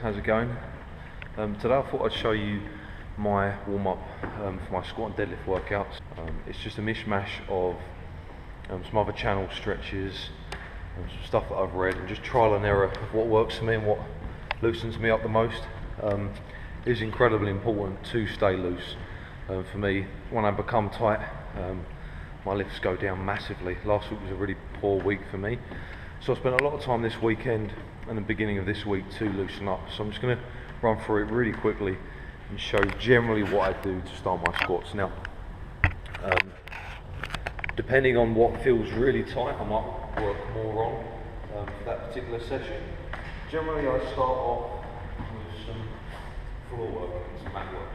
how's it going? Today I thought I'd show you my warm-up for my squat and deadlift workouts. It's just a mishmash of some other channel stretches, some stuff that I've read, and just trial and error of what works for me and what loosens me up the most. It is incredibly important to stay loose. For me, when I become tight, my lifts go down massively. Last week was a really poor week for me, so I spent a lot of time this weekend and the beginning of this week to loosen up. So I'm just going to run through it really quickly and show generally what I do to start my squats. Now, depending on what feels really tight, I might work more on for that particular session. Generally, I start off with some floor work and some mat work,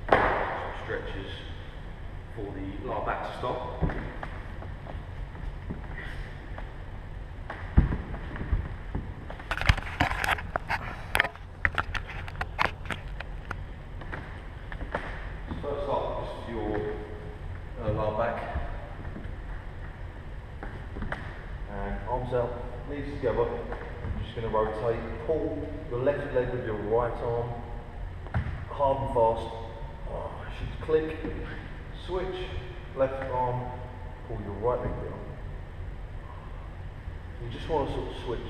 some stretches for the lower back to start. First up is your lower back, and arms out, knees together. I'm just going to rotate, pull the left leg with your right arm, hard and fast. Should click, switch, left arm, pull your right leg down. You just want to sort of switch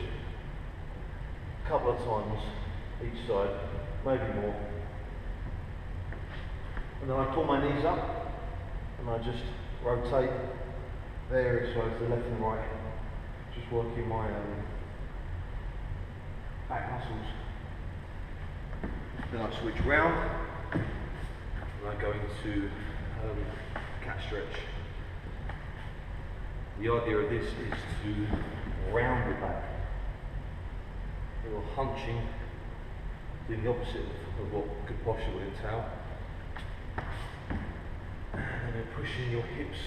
a couple of times each side, maybe more. And then I pull my knees up and I just rotate various ways, the left and right, just working my back muscles. Then I switch round and I go into cat stretch. The idea of this is to round your back. You're hunching, doing the opposite of what good posture would entail. And then pushing your hips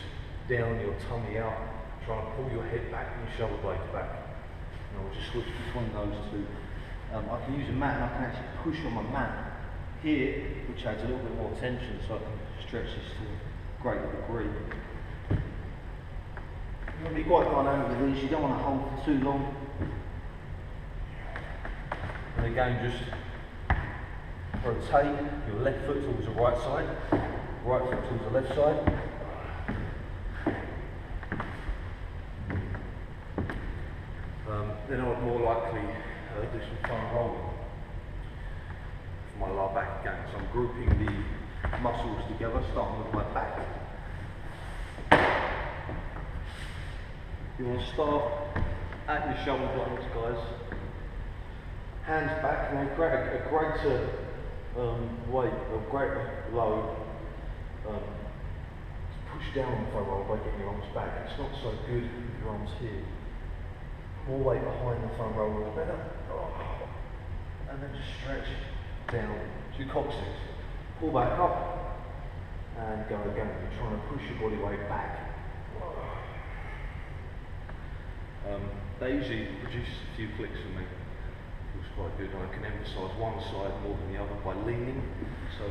down, your tummy out, trying to pull your head back and your shoulder blades back. And I'll just switch between those two. I can use a mat and I can actually push on my mat here, which adds a little bit more tension, so I can stretch this to a greater degree. You want to be quite dynamic with these, you don't want to hold for too long. And again, just rotate your left foot towards the right side, right foot towards the left side. Then I would more likely do some front rolling for my lower back again. So I'm grouping the muscles together, starting with my back. You want to start at your shoulder blades, guys. Hands back, and then a greater weight, a greater load. Push down on the front roll by getting your arms back. It's not so good with your arms here. More weight behind the front roll is better. And then just stretch down to coccyx. Pull back up and go again. You're trying to push your body weight back. They usually produce a few clicks for me. Feels quite good, and I can emphasise one side more than the other by leaning. So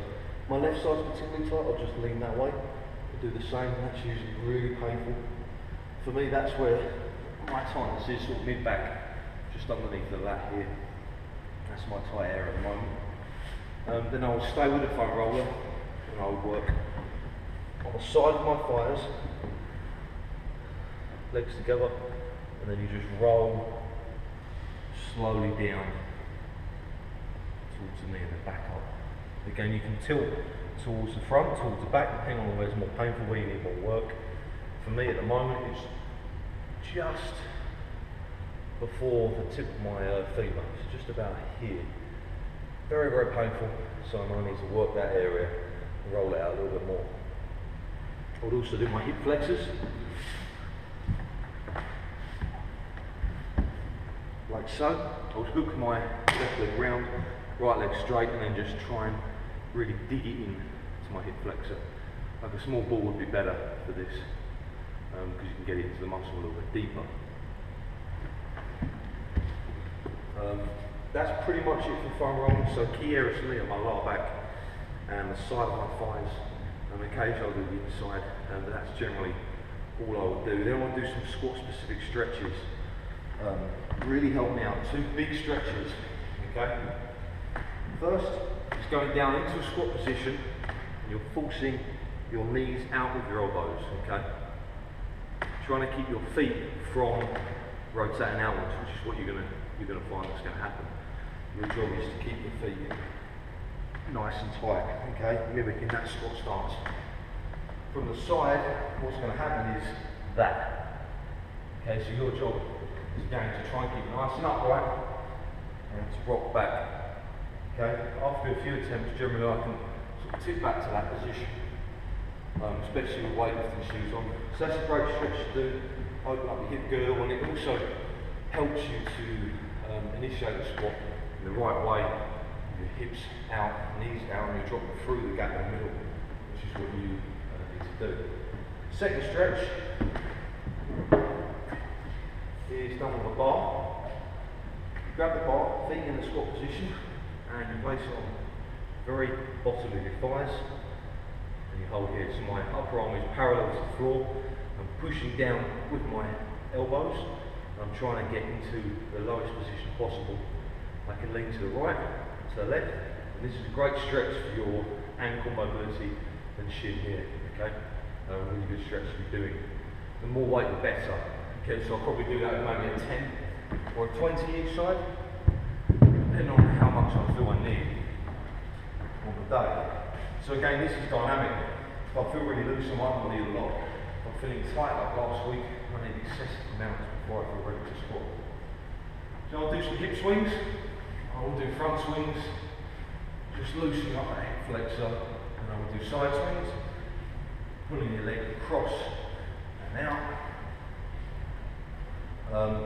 my left side's particularly tight, I'll just lean that way. I'll do the same, that's usually really painful. For me, that's where my tightness is, sort of mid-back, just underneath the lat here. That's my tight area at the moment. Then I'll stay with the front roller, and I'll work on the side of my thighs, legs together, and then you just roll slowly down towards the knee and then back up. Again, you can tilt towards the front, towards the back, depending on where it's more painful, where you need more work. For me at the moment, it's just before the tip of my femur, it's just about here. Very, very painful, so I know I need to work that area and roll it out a little bit more. I would also do my hip flexors, like so. I would hook my left leg round, right leg straight, and then just try and really dig it in to my hip flexor. Like a small ball would be better for this, because you can get it into the muscle a little bit deeper. That's pretty much it for front rolling. So key areas for me are my lower back and the side of my thighs, and occasionally I'll do the inside, but that's generally all I would do. Then I want to do some squat specific stretches. Really help me out. Two big stretches okay? First, it's going down into a squat position, and you're forcing your knees out with your elbows, okay? Trying to keep your feet from rotating outwards, which is what you're gonna find that's gonna happen. Your job is to keep your feet nice and tight, okay? Mimicking that squat stance. From the side, what's gonna happen is that. Okay, so your job is going to try and keep it nice and upright and to rock back. Okay, after a few attempts, generally I can sort of tip back to that position, especially with weightlifting shoes on. So that's a great stretch to do. Open up your hip girdle, and it also helps you to initiate the squat in the right way. Your hips out, knees out, and you're dropping through the gap in the middle, which is what you need to do. Second stretch is done with a bar. You grab the bar, feet in the squat position, and you place it on the very bottom of your thighs, and you hold here. So my upper arm is parallel to the floor. I'm pushing down with my elbows, and I'm trying to get into the lowest position possible. I can lean to the right, to the left, and this is a great stretch for your ankle mobility and shin here, okay? A really good stretch to be doing. The more weight, the better. Okay, so I'll probably do that with maybe a 10 or a 20 each side, depending on how much I feel I need on the day. So again, this is dynamic. If I feel really loose, I might not need a lot. If I'm feeling tight like last week, I need excessive amounts before I feel ready to squat. So I'll do some hip swings, I will do front swings, just loosening up that hip flexor, and I will do side swings, pulling your leg across and out. And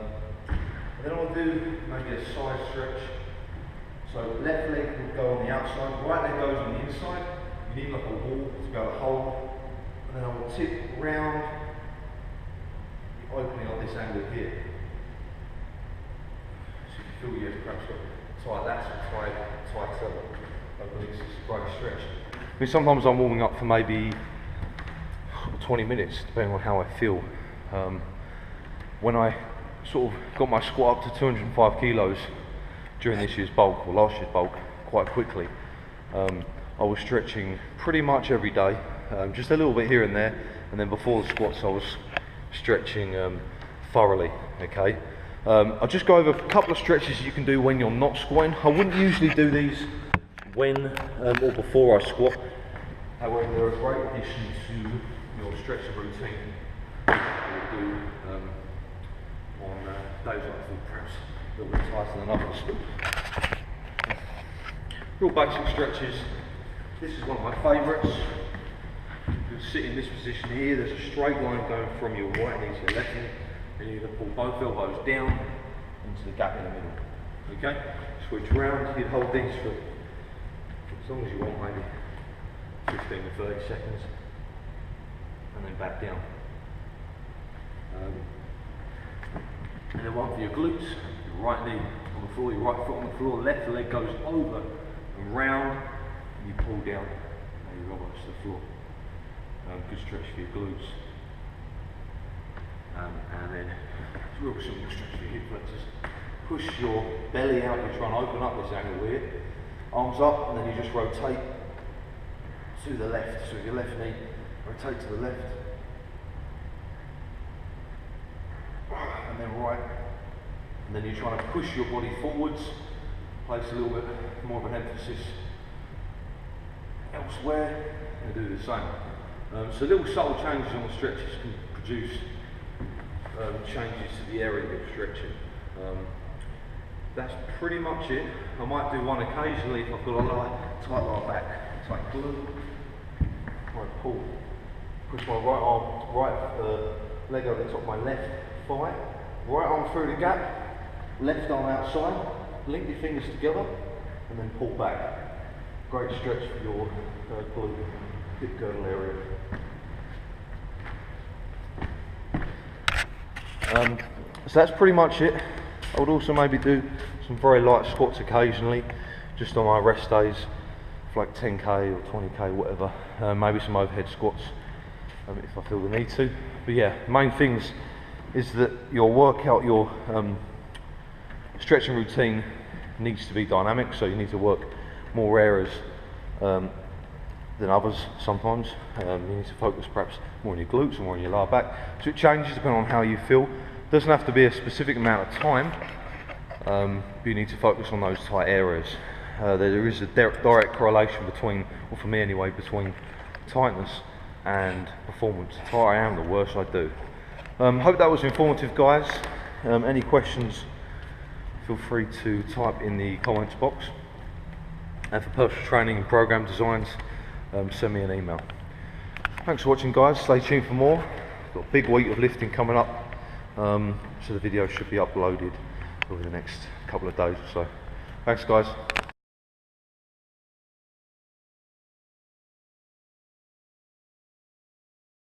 then I'll do maybe a side stretch. So left leg will go on the outside, right leg goes on the inside. You need like a wall to be able to hold. And then I will tip round, opening up this angle here. So you feel you've perhaps got tight lats or tight obliques. It's a great stretch. I mean, sometimes I'm warming up for maybe 20 minutes, depending on how I feel. When I sort of got my squat up to 205 kilos during this year's bulk, or last year's bulk, quite quickly, I was stretching pretty much every day, just a little bit here and there, and then before the squats I was stretching thoroughly, okay? I'll just go over a couple of stretches you can do when you're not squatting. I wouldn't usually do these when or before I squat. However, they're a great addition to your stretching routine. You'll do on days I feel perhaps a little bit tighter than others. Real basic stretches. This is one of my favourites. You'll sit in this position here. There's a straight line going from your right knee to your left knee, and you're going to pull both elbows down into the gap in the middle. Okay? Switch round. You'd hold these for as long as you want, maybe 15 to 30 seconds, and then back down. And then one for your glutes, your right knee on the floor, your right foot on the floor, left leg goes over and round, and you pull down, and your elbows to the floor. Good stretch for your glutes. And then it's a real simple stretch for your hip flexors. Push your belly out, you're trying to open up this angle here. Arms up, and then you just rotate to the left. So your left knee, rotate to the left. And then right, and then you're trying to push your body forwards, place a little bit more of an emphasis elsewhere, and do the same. So little subtle changes on the stretches can produce changes to the area of stretching. That's pretty much it. I might do one occasionally if I've got a tight lower back, tight glute. Right, pull, push my right leg over the top of my left thigh. Right arm through the gap, left arm outside, link your fingers together, and then pull back. Great stretch for your glute, hip girdle area. So that's pretty much it. I would also maybe do some very light squats occasionally, just on my rest days, for like 10k or 20k, whatever. Maybe some overhead squats if I feel the need to. But yeah, main things is that your workout, your stretching routine needs to be dynamic, so you need to work more areas than others sometimes. You need to focus perhaps more on your glutes or more on your lower back. So it changes depending on how you feel. Doesn't have to be a specific amount of time, but you need to focus on those tight areas. There is a direct correlation between, or for me anyway, between tightness and performance. The tighter I am, the worse I do. Hope that was informative, guys. Any questions, feel free to type in the comments box. And for personal training and program designs, send me an email. Thanks for watching, guys. Stay tuned for more. Got a big week of lifting coming up, so the video should be uploaded over the next couple of days or so. Thanks, guys.